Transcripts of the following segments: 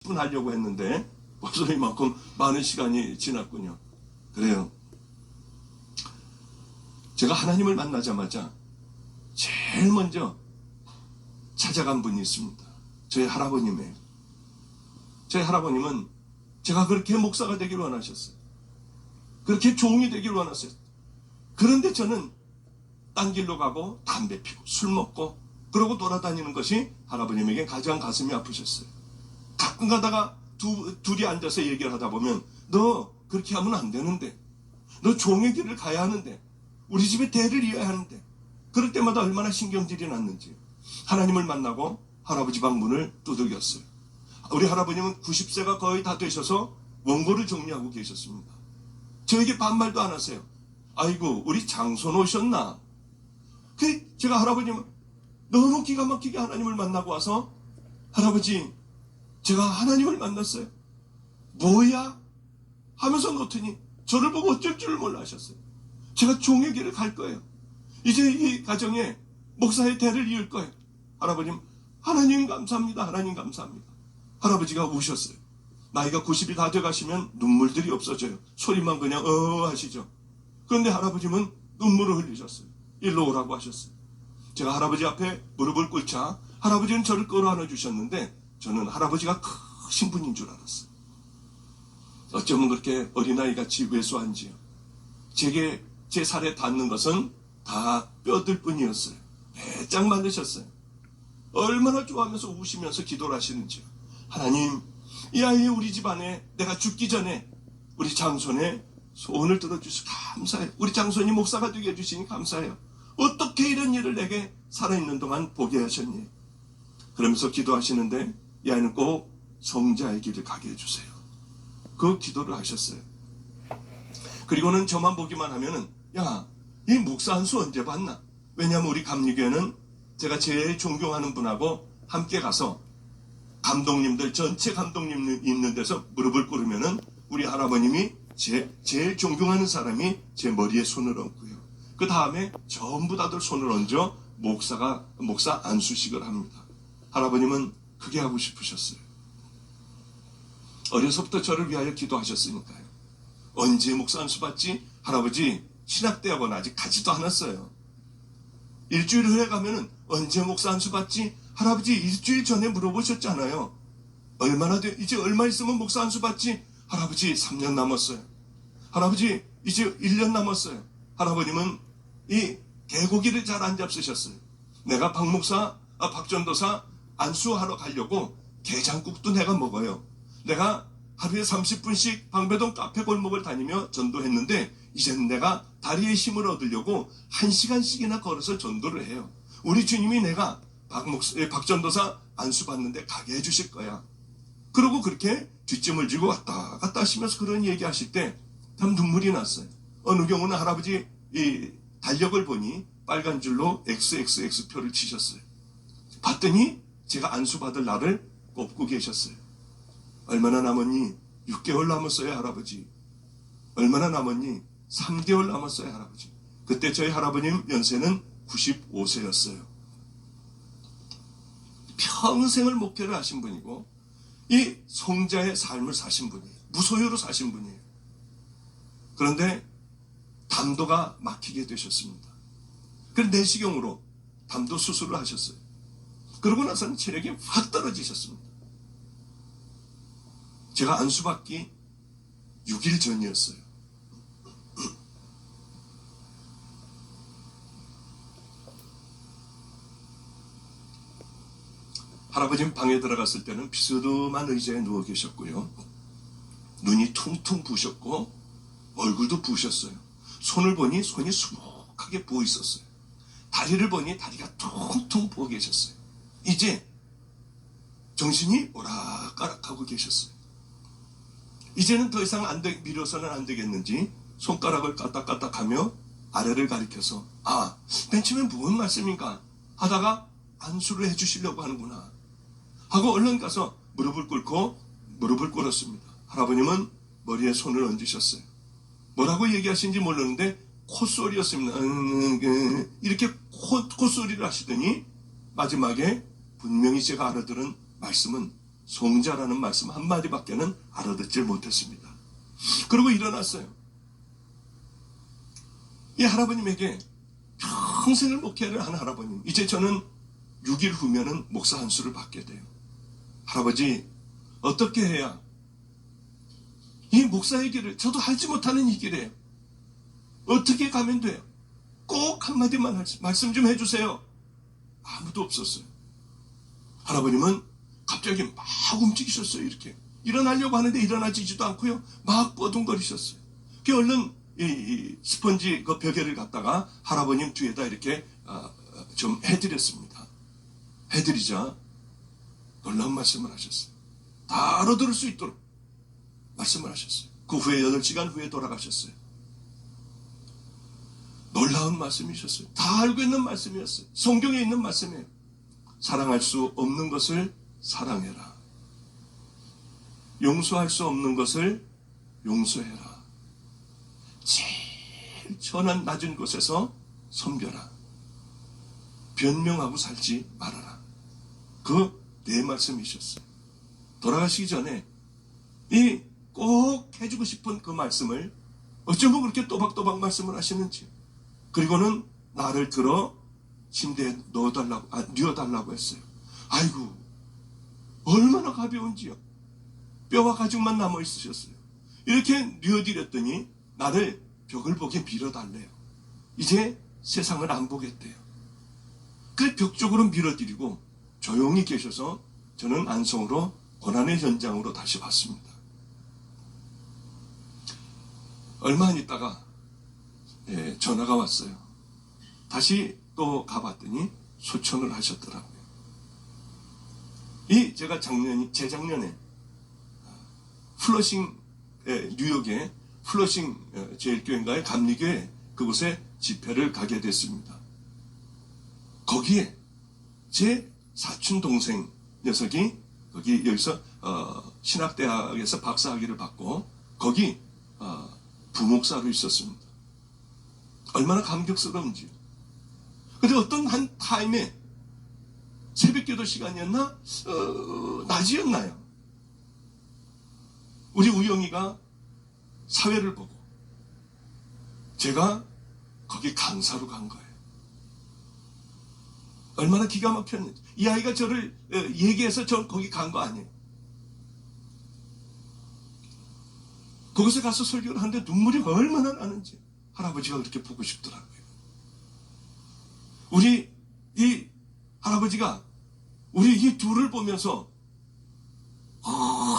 분 하려고 했는데 벌써 이만큼 많은 시간이 지났군요. 그래요. 제가 하나님을 만나자마자 제일 먼저 찾아간 분이 있습니다. 저희 할아버님이에요. 저희 할아버님은 제가 그렇게 목사가 되기를 원하셨어요. 그렇게 종이 되기를 원하셨어요. 그런데 저는 딴 길로 가고 담배 피고 술 먹고 그러고 돌아다니는 것이 할아버님에게 가장 가슴이 아프셨어요. 가끔 가다가 둘이 앉아서 얘기를 하다 보면 너 그렇게 하면 안 되는데, 너 종의 길을 가야 하는데, 우리 집에 대를 이어야 하는데, 그럴 때마다 얼마나 신경질이 났는지 하나님을 만나고 할아버지 방 문을 두들겼어요. 우리 할아버님은 90세가 거의 다 되셔서 원고를 정리하고 계셨습니다. 저에게 반말도 안 하세요. 아이고 우리 장손 오셨나? 제가 할아버님은 너무 기가 막히게 하나님을 만나고 와서 할아버지 제가 하나님을 만났어요. 뭐야? 하면서 놓더니 저를 보고 어쩔 줄을 몰라 하셨어요. 제가 종의 길을 갈 거예요. 이제 이 가정에 목사의 대를 이을 거예요. 할아버님, 하나님 감사합니다. 하나님 감사합니다. 할아버지가 우셨어요. 나이가 90이 다 돼가시면 눈물들이 없어져요. 소리만 그냥 하시죠. 그런데 할아버님은 눈물을 흘리셨어요. 일로 오라고 하셨어요. 제가 할아버지 앞에 무릎을 꿇자 할아버지는 저를 끌어안아 주셨는데 저는 할아버지가 크신 분인 줄 알았어요. 어쩌면 그렇게 어린아이같이 왜소한지요. 제게 제 살에 닿는 것은 다 뼈들 뿐이었어요. 배짱 만드셨어요. 얼마나 좋아하면서 우시면서 기도를 하시는지요. 하나님, 이 아이 우리 집안에 내가 죽기 전에 우리 장손의 소원을 들어주셔서 감사해요. 우리 장손이 목사가 되게 해주시니 감사해요. 어떻게 이런 일을 내게 살아있는 동안 보게 하셨니? 그러면서 기도하시는데 이 아이는 꼭 성자의 길을 가게 해주세요. 그 기도를 하셨어요. 그리고는 저만 보기만 하면은 야, 이 목사 한 수 언제 봤나? 왜냐하면 우리 감리교회는 제가 제일 존경하는 분하고 함께 가서 감독님들 전체 감독님 있는 데서 무릎을 꿇으면은 우리 할아버님이 제일 존경하는 사람이 제 머리에 손을 얹고요. 그 다음에 전부 다들 손을 얹어 목사 안수식을 합니다. 할아버님은 그게 하고 싶으셨어요. 어려서부터 저를 위하여 기도하셨으니까요. 언제 목사 안수 받지? 할아버지 신학대학원 아직 가지도 않았어요. 일주일 후에 가면은 언제 목사 안수 받지? 할아버지 일주일 전에 물어보셨잖아요. 이제 얼마 있으면 목사 안수 받지? 할아버지 3년 남았어요. 할아버지 이제 1년 남았어요. 할아버님은 이 개고기를 잘 안 잡수셨어요. 내가 박전도사 안수하러 가려고 게장국도 내가 먹어요. 내가 하루에 30분씩 방배동 카페 골목을 다니며 전도했는데 이제는 내가 다리에 힘을 얻으려고 1시간씩이나 걸어서 전도를 해요. 우리 주님이 내가 박전도사 안수 받는데 가게 해주실 거야. 그러고 그렇게 뒷짐을 지고 왔다 갔다 하시면서 그런 얘기하실 때 참 눈물이 났어요. 어느 경우는 할아버지 이 달력을 보니 빨간 줄로 XXX표를 치셨어요. 봤더니 제가 안수 받을 날을 꼽고 계셨어요. 얼마나 남았니? 6개월 남았어요, 할아버지. 얼마나 남았니? 3개월 남았어요, 할아버지. 그때 저희 할아버님 연세는 95세였어요. 평생을 목회를 하신 분이고 이 성자의 삶을 사신 분이에요. 무소유로 사신 분이에요. 그런데 담도가 막히게 되셨습니다. 그래서 내시경으로 담도 수술을 하셨어요. 그러고 나서는 체력이 확 떨어지셨습니다. 제가 안수받기 6일 전이었어요. 할아버님 방에 들어갔을 때는 비스듬한 의자에 누워 계셨고요. 눈이 퉁퉁 부으셨고 얼굴도 부으셨어요. 손을 보니 손이 수북하게 부어 있었어요. 다리를 보니 다리가 퉁퉁 부어 계셨어요. 이제 정신이 오락가락하고 계셨어요. 이제는 더 이상 밀어서는 안 되겠는지 손가락을 까딱까딱하며 아래를 가리켜서 맨 처음에 무슨 말씀인가 하다가 안수를 해주시려고 하는구나 하고 얼른 가서 무릎을 꿇었습니다. 할아버님은 머리에 손을 얹으셨어요. 뭐라고 얘기하시는지 몰랐는데 콧소리였습니다. 이렇게 콧소리를 하시더니 마지막에 분명히 제가 알아들은 말씀은 송자라는 말씀 한마디밖에는 알아듣질 못했습니다. 그리고 일어났어요. 이 할아버님에게 평생을 목회를 한 할아버님, 이제 저는 6일 후면은 목사 한 수를 받게 돼요. 할아버지, 어떻게 해야 이 목사의 길을, 저도 알지 못하는 이 길에 어떻게 가면 돼요? 꼭 한마디만 말씀 좀 해주세요. 아무도 없었어요. 할아버님은 갑자기 막 움직이셨어요. 이렇게 일어나려고 하는데 일어나지도 않고요, 막 뻐둥거리셨어요. 그 얼른 이 스펀지 그 벽에를 갖다가 할아버님 뒤에다 이렇게 좀 해드렸습니다. 해드리자 놀라운 말씀을 하셨어요. 다 알아들을 수 있도록 말씀을 하셨어요. 그 후에 8시간 후에 돌아가셨어요. 놀라운 말씀이셨어요. 다 알고 있는 말씀이었어요. 성경에 있는 말씀이에요. 사랑할 수 없는 것을 사랑해라. 용서할 수 없는 것을 용서해라. 제일 천한 낮은 곳에서 섬겨라. 변명하고 살지 말아라. 그 네 말씀이셨어요. 돌아가시기 전에 이 꼭 해주고 싶은 그 말씀을 어쩌면 그렇게 또박또박 말씀을 하시는지, 그리고는 나를 들어 침대에 뉘어달라고 했어요. 아이고, 얼마나 가벼운지요. 뼈와 가죽만 남아 있으셨어요. 이렇게 뉘어드렸더니 나를 벽을 보게 밀어달래요. 이제 세상을 안 보겠대요. 그래 벽 쪽으로 밀어드리고 조용히 계셔서 저는 안성으로 고난의 현장으로 다시 왔습니다. 얼마 안 있다가 전화가 왔어요. 다시 또 가봤더니 소천을 하셨더라고요. 제가 재작년에 플러싱, 뉴욕의 플러싱 제일교회인가의 감리교회, 그곳에 집회를 가게 됐습니다. 거기에 제 사촌 동생 녀석이 여기서 신학대학에서 박사학위를 받고 거기 부목사로 있었습니다. 얼마나 감격스러운지요. 근데 어떤 한 타임에 새벽기도 시간이었나? 낮이었나요? 우리 우영이가 사회를 보고 제가 거기 강사로 간 거예요. 얼마나 기가 막혔는지. 이 아이가 저를 얘기해서 저 거기 간 거 아니에요. 거기서 가서 설교를 하는데 눈물이 얼마나 나는지 할아버지가 그렇게 보고 싶더라고요. 우리 이 할아버지가 우리 이 둘을 보면서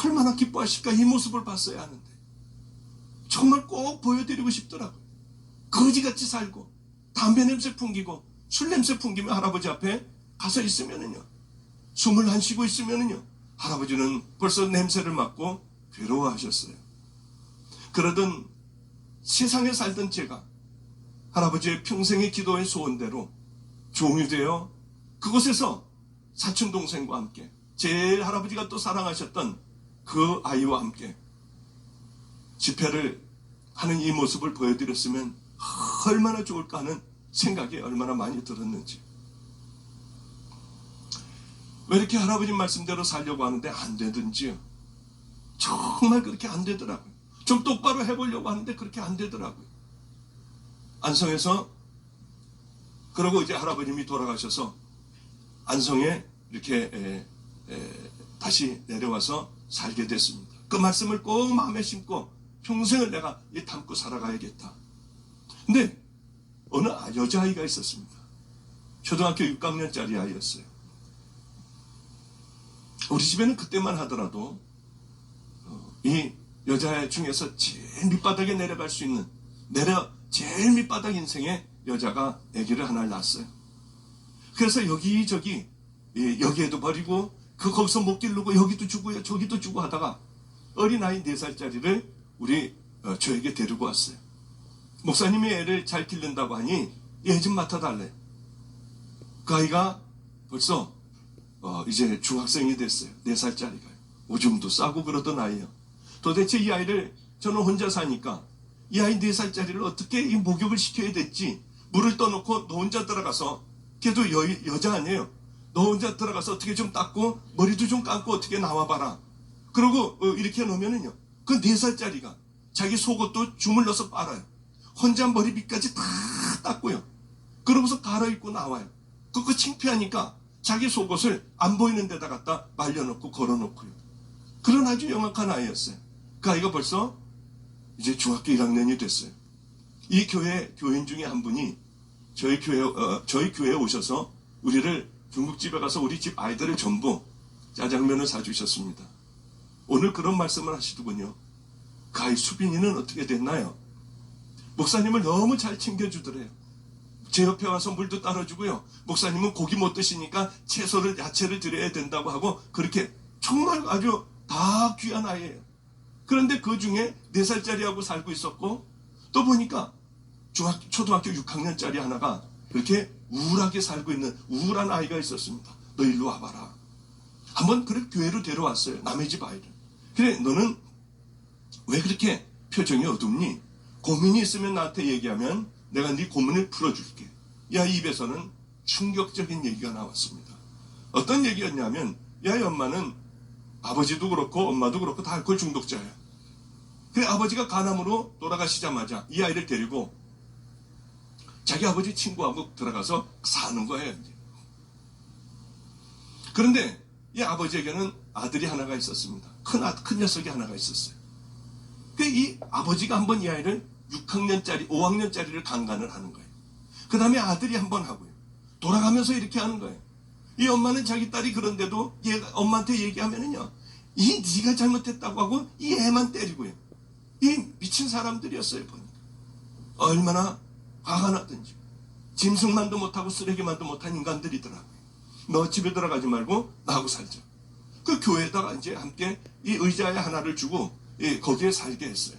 얼마나 기뻐하실까, 이 모습을 봤어야 하는데 정말 꼭 보여드리고 싶더라고요. 거지같이 살고 담배 냄새 풍기고 술 냄새 풍기며 할아버지 앞에 가서 있으면은요, 숨을 안 쉬고 있으면은요, 할아버지는 벌써 냄새를 맡고 괴로워하셨어요. 그러던 세상에 살던 제가 할아버지의 평생의 기도의 소원대로 종이 되어 그곳에서 사촌 동생과 함께 제일 할아버지가 또 사랑하셨던 그 아이와 함께 집회를 하는 이 모습을 보여드렸으면 얼마나 좋을까 하는 생각이 얼마나 많이 들었는지. 왜 이렇게 할아버지 말씀대로 살려고 하는데 안 되든지요. 정말 그렇게 안 되더라고요. 좀 똑바로 해보려고 하는데 그렇게 안 되더라고요. 안성에서, 그러고 이제 할아버님이 돌아가셔서 안성에 이렇게 다시 내려와서 살게 됐습니다. 그 말씀을 꼭 마음에 심고 평생을 내가 담고 살아가야겠다. 근데 어느 여자아이가 있었습니다. 초등학교 6학년짜리 아이였어요. 우리 집에는 그때만 하더라도 이 여자 중에서 제일 밑바닥에 내려갈 수 있는, 제일 밑바닥 인생의 여자가 아기를 하나 낳았어요. 그래서 여기저기 여기에도 버리고 거기서 못 기르고 여기도 주고요 저기도 주고 하다가 어린아이 4살짜리를 저에게 데리고 왔어요. 목사님이 애를 잘 기른다고 하니 얘 좀 맡아달래. 그 아이가 벌써 이제 중학생이 됐어요. 4살짜리가요. 오줌도 싸고 그러던 아이요. 도대체 이 아이를, 저는 혼자 사니까 이 아이 4살짜리를 어떻게 이 목욕을 시켜야 될지, 물을 떠놓고 너 혼자 들어가서, 걔도 여자 아니에요. 너 혼자 들어가서 어떻게 좀 닦고 머리도 좀 감고 어떻게 나와봐라. 그러고 이렇게 놓으면은요, 그 4살짜리가 자기 속옷도 주물러서 빨아요. 혼자 머리 밑까지 다 닦고요. 그러고서 갈아입고 나와요. 그거 창피하니까 자기 속옷을 안 보이는 데다 갖다 말려놓고 걸어놓고요. 그런 아주 영악한 아이였어요. 그 아이가 벌써 이제 중학교 1학년이 됐어요. 이 교회 교인 중에 한 분이 저희 교회에 오셔서 우리를 중국집에 가서 우리 집 아이들을 전부 짜장면을 사주셨습니다. 오늘 그런 말씀을 하시더군요. 그 아이 수빈이는 어떻게 됐나요? 목사님을 너무 잘 챙겨주더래요. 제 옆에 와서 물도 따라주고요. 목사님은 고기 못 드시니까 채소를, 야채를 드려야 된다고 하고, 그렇게 정말 아주 다 귀한 아이예요. 그런데 그 중에 4살짜리하고 살고 있었고, 또 보니까 초등학교 6학년짜리 하나가 그렇게 우울하게 살고 있는 우울한 아이가 있었습니다. 너 일로 와봐라. 한번 그래 교회로 데려왔어요. 남의 집 아이를. 그래, 너는 왜 그렇게 표정이 어둡니? 고민이 있으면 나한테 얘기하면 내가 네 고민을 풀어줄게. 야, 입에서는 충격적인 얘기가 나왔습니다. 어떤 얘기였냐면, 야, 이 엄마는 아버지도 그렇고 엄마도 그렇고 다 알코올 중독자야. 그래, 아버지가 간암으로 돌아가시자마자 이 아이를 데리고 자기 아버지 친구하고 들어가서 사는 거예요. 이제. 그런데 이 아버지에게는 아들이 하나가 있었습니다. 큰 녀석이 하나가 있었어요. 이 아버지가 한번 이 아이를 6학년짜리, 5학년짜리를 강간을 하는 거예요. 그 다음에 아들이 한번 하고요. 돌아가면서 이렇게 하는 거예요. 이 엄마는 자기 딸이 그런데도 엄마한테 얘기하면은요, 네가 잘못했다고 하고 이 애만 때리고요. 이 미친 사람들이었어요, 보니까. 얼마나 화가 나든지. 짐승만도 못하고 쓰레기만도 못한 인간들이더라고요. 너 집에 들어가지 말고 나하고 살자. 그 교회에다가 이제 함께 이 의자에 하나를 주고 거기에 살게 했어요.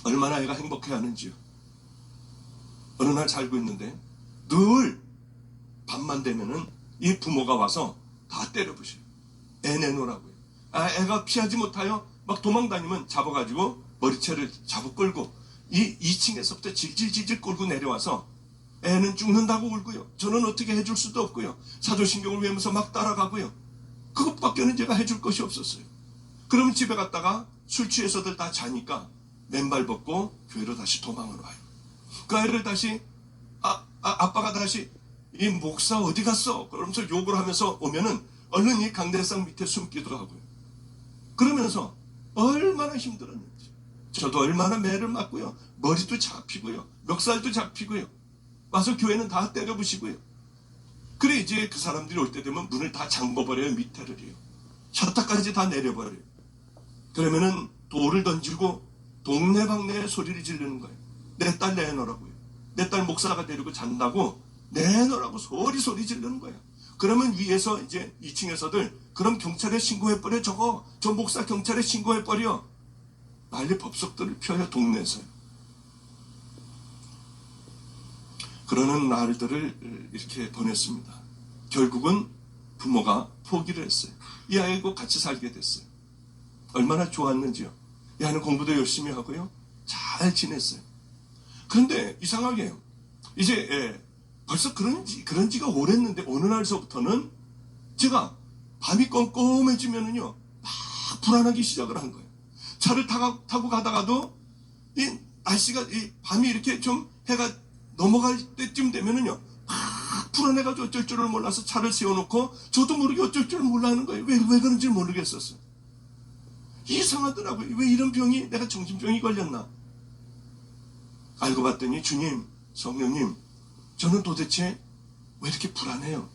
얼마나 애가 행복해하는지요. 어느 날 살고 있는데 늘 밤만 되면은 이 부모가 와서 다 때려부셔요. 애 내놓으라고요. 애가 피하지 못하여 막 도망다니면 잡아가지고 머리채를 잡아 끌고 이 2층에서부터 질질질질 끌고 내려와서 애는 죽는다고 울고요. 저는 어떻게 해줄 수도 없고요. 사조신경을 외면서 막 따라가고요. 그것밖에는 제가 해줄 것이 없었어요. 그러면 집에 갔다가 술 취해서들 다 자니까 맨발 벗고 교회로 다시 도망을 와요. 그 아이를 다시 아빠가 다시 이 목사 어디 갔어? 그러면서 욕을 하면서 오면은 얼른 이 강대상 밑에 숨기도 하고요. 그러면서 얼마나 힘들었는지. 저도 얼마나 매를 맞고요. 머리도 잡히고요. 멱살도 잡히고요. 와서 교회는 다 때려부시고요. 그래 이제 그 사람들이 올 때 되면 문을 다 잠궈버려요. 밑에를요. 셔터까지 다 내려버려요. 그러면은 돌을 던지고 동네방네에 소리를 지르는 거예요. 내 딸 내놓으라고요. 내 딸 목사가 데리고 잔다고 내놓으라고 소리 지르는 거예요. 그러면 위에서 이제 2층에서들 그럼 경찰에 신고해버려. 저 목사 경찰에 신고해버려. 난리 법석들을 펴요. 동네에서요. 그러는 날들을 이렇게 보냈습니다. 결국은 부모가 포기를 했어요. 이 아이하고 같이 살게 됐어요. 얼마나 좋았는지요. 이 아이는 공부도 열심히 하고요. 잘 지냈어요. 그런데 이상하게요. 이제 벌써 그런 지가 오랬는데 어느 날서부터는 제가 밤이 껌껌해지면은요 막 불안하기 시작을 한 거예요. 차를 타고 가다가도 이 날씨가 이 밤이 이렇게 좀 해가 넘어갈 때쯤 되면은요 막 불안해가지고 어쩔 줄을 몰라서 차를 세워놓고 저도 모르게 어쩔 줄을 몰라하는 거예요. 왜 그런지 모르겠었어요. 이상하더라고요. 왜 이런 병이 내가 정신병이 걸렸나. 알고 봤더니 주님, 성령님, 저는 도대체 왜 이렇게 불안해요?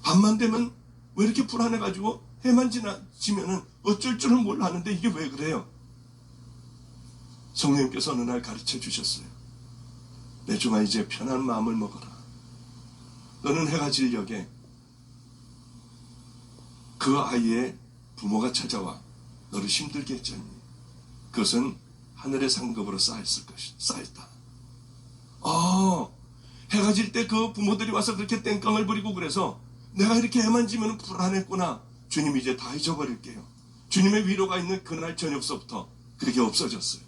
밤만 되면 왜 이렇게 불안해가지고 해만 지나치면은 어쩔 줄을 몰라 하는데 이게 왜 그래요? 성령님께서 어느 날 가르쳐 주셨어요. 내 종아 이제 편한 마음을 먹어라. 너는 해가 질 역에 그 아이의 부모가 찾아와 너를 힘들게 했잖니. 그것은 하늘의 상급으로 쌓였다. 해가 질 때 그 부모들이 와서 그렇게 땡깡을 부리고 그래서 내가 이렇게 해만 지면 불안했구나. 주님 이제 다 잊어버릴게요. 주님의 위로가 있는 그날 저녁서부터 그게 없어졌어요.